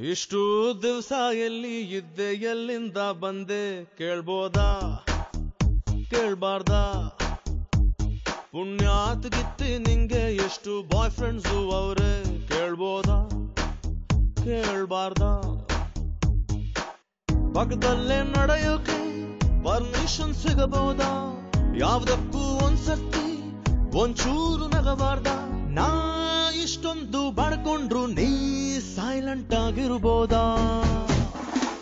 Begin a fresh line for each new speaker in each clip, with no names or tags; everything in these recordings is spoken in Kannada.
ಇಷ್ಟು ದಿವಸ ಎಲ್ಲಿ ಇದ್ದೆ ಎಲ್ಲಿಂದ ಬಂದೆ ಕೇಳ್ಬೋದಾ ಕೇಳ್ಬಾರ್ದಾ ಪುಣ್ಯಾತ್ಗಿತ್ತಿ ನಿಂಗೆ ಎಷ್ಟು ಬಾಯ್ ಫ್ರೆಂಡ್ಸು ಅವ್ರೆ ಕೇಳ್ಬೋದಾ ಕೇಳ್ಬಾರ್ದಾ ಪಕ್ಕದಲ್ಲೇ ನಡೆಯೋಕೆ ಪರ್ಮಿಷನ್ ಸಿಗಬಹುದಾ ಯಾವ್ದಕ್ಕೂ ಒಂದ್ಸರ್ತಿ ಒಂಚೂರು ನಗಬಾರ್ದ ನಾ ಇಷ್ಟೊಂದು ಬಡ್ಕೊಂಡ್ರು ನೀ ಸೈಲೆಂಟ್ ಆಗಿರ್ಬೋದಾ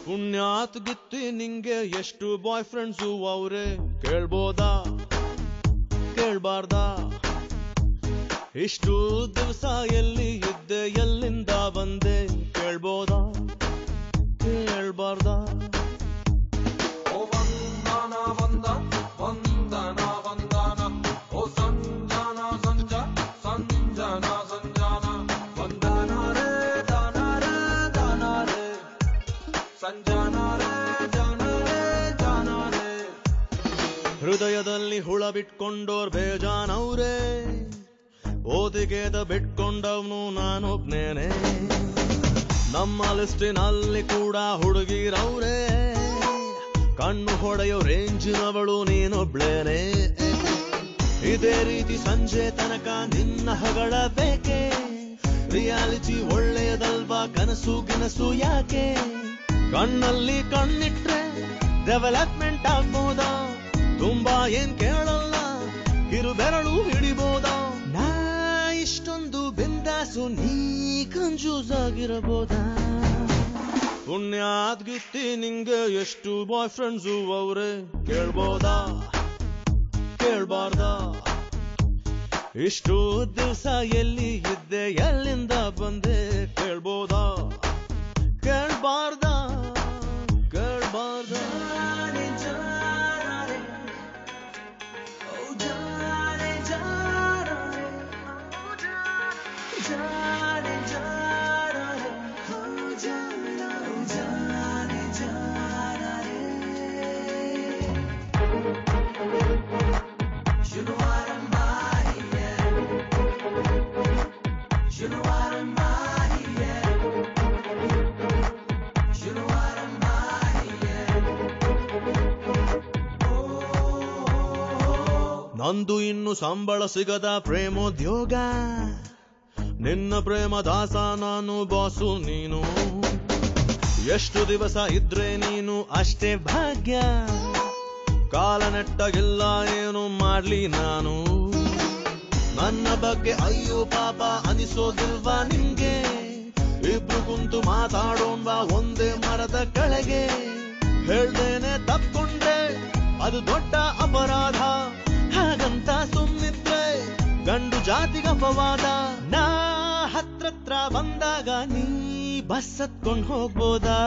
ಪುಣ್ಯಾತ್ಗಿತ್ತಿ ನಿಂಗೆ ಎಷ್ಟು ಬಾಯ್ ಫ್ರೆಂಡ್ಸು ಅವ್ರೆ ಕೇಳ್ಬೋದಾ ಕೇಳ್ಬಾರ್ದಾ ಇಷ್ಟು ದಿವಸ ಎಲ್ಲಿ ಇದ್ದೆ ಎಲ್ಲಿಂದ ಬಂದೆ ಕೇಳ್ಬೋದಾ ಕೇಳ್ಬಾರ್ದಾ ಹೃದಯದಲ್ಲಿ ಹುಳ ಬಿಟ್ಕೊಂಡೋರ್ ಬೇಜಾನವ್ರೆ ಓದಿಗೆದ ಬಿಟ್ಕೊಂಡವ್ನು ನಾನೊಬ್ನೇನೆ ನಮ್ಮ ಲಿಸ್ಟಿನಲ್ಲಿ ಕೂಡ ಹುಡುಗಿರವ್ರೆ ಕಣ್ಣು ಹೊಡೆಯೋ ರೇಂಜಿನವಳು ನೀನೊಬ್ಳೇನೆ ಇದೇ ರೀತಿ ಸಂಜೆ ತನಕ ನಿನ್ನ ಹಗಳ ಬೇಕೆ ರಿಯಾಲಿಟಿ ಒಳ್ಳೆಯದಲ್ವಾ ಕನಸು ಗಿನಸು ಯಾಕೆ ಕಣ್ಣಲ್ಲಿ ಕಣ್ಣಿಟ್ರೆ ಡೆವಲಪ್ಮೆಂಟ್ ಆಗ್ಬೋದಾ ತುಂಬಾ ಏನ್ ಕೇಳಲ್ಲ ಕಿರುಬೆರಳು ಹಿಡಿಬೋದಾ ನಾ ಇಷ್ಟೊಂದು ಬಿಂದಾಸು ನೀ ಕನ್ಫ್ಯೂಸ್ ಆಗಿರಬಹುದಾ ಪುಣ್ಯಾತ್ಗಿತ್ತಿ ನಿಂಗೆ ಎಷ್ಟು ಬಾಯ್ ಫ್ರೆಂಡ್ಸು ಅವ್ರೆ ಕೇಳ್ಬೋದಾ ಕೇಳ್ಬಾರ್ದಾ ಇಷ್ಟು ದಿವಸ ಎಲ್ಲಿ ಇದ್ದೆ ಎಲ್ಲಿಂದ ಬಂದೆ ಕೇಳ್ಬೋದಾ ಕೇಳ್ಬಾರ್ದಾ ಕೇಳ್ಬಾರ್ದಾ ನಂದು ಇನ್ನು ಸಂಬಳ ಸಿಗದ ಪ್ರೇಮೋದ್ಯೋಗ ನಿನ್ನ ಪ್ರೇಮ ದಾಸ ನಾನು ಬಾಸು ನೀನು ಎಷ್ಟು ದಿವಸ ಇದ್ರೆ ನೀನು ಅಷ್ಟೇ ಭಾಗ್ಯ ಕಾಲ ನೆಟ್ಟಗಿಲ್ಲ ಏನು ಮಾಡ್ಲಿ ನಾನು ನನ್ನ ಬಗ್ಗೆ ಅಯ್ಯೋ ಪಾಪ ಅನಿಸೋದಿಲ್ವಾ ನಿಂಗೆ ಇಬ್ರು ಕುಂತು ಮಾತಾಡೋಣ್ವಾ ಒಂದೇ ಮರದ ಕೆಳಗೆ ಹೇಳ್ದೇನೆ ತಪ್ಕೊಂಡ್ರೆ ಅದು ದೊಡ್ಡ ಅಪರಾಧ ಹಾಗಂತ ಸುಮ್ಮಿದ್ರೆ ಗಂಡು ಜಾತಿಗ ಅಪವಾದ ನಾ ಹತ್ರತ್ರ ಬಂದಾಗ ನೀ ಬಸ್ ಹತ್ಕೊಂಡ್ ಹೋಗ್ಬೋದಾ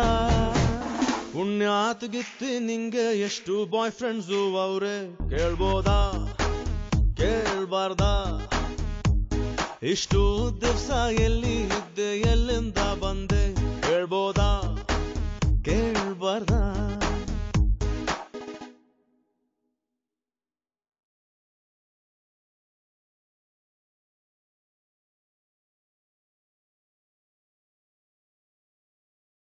ಪುಣ್ಯಾತ್ಗಿತ್ತಿ ನಿಂಗೆ ಎಷ್ಟು ಬಾಯ್ ಫ್ರೆಂಡ್ಸು ಅವ್ರೆ ಕೇಳ್ಬೋದಾ ಕೇಳ್ಬಾರ್ದಾ ಇಷ್ಟು ದಿವಸ ಎಲ್ಲಿ ಇದ್ದೆ ಎಲ್ಲಿಂದ ಬಂದೆ ಕೇಳ್ಬೋದಾ ಕೇಳ್ಬಾರ್ದಾ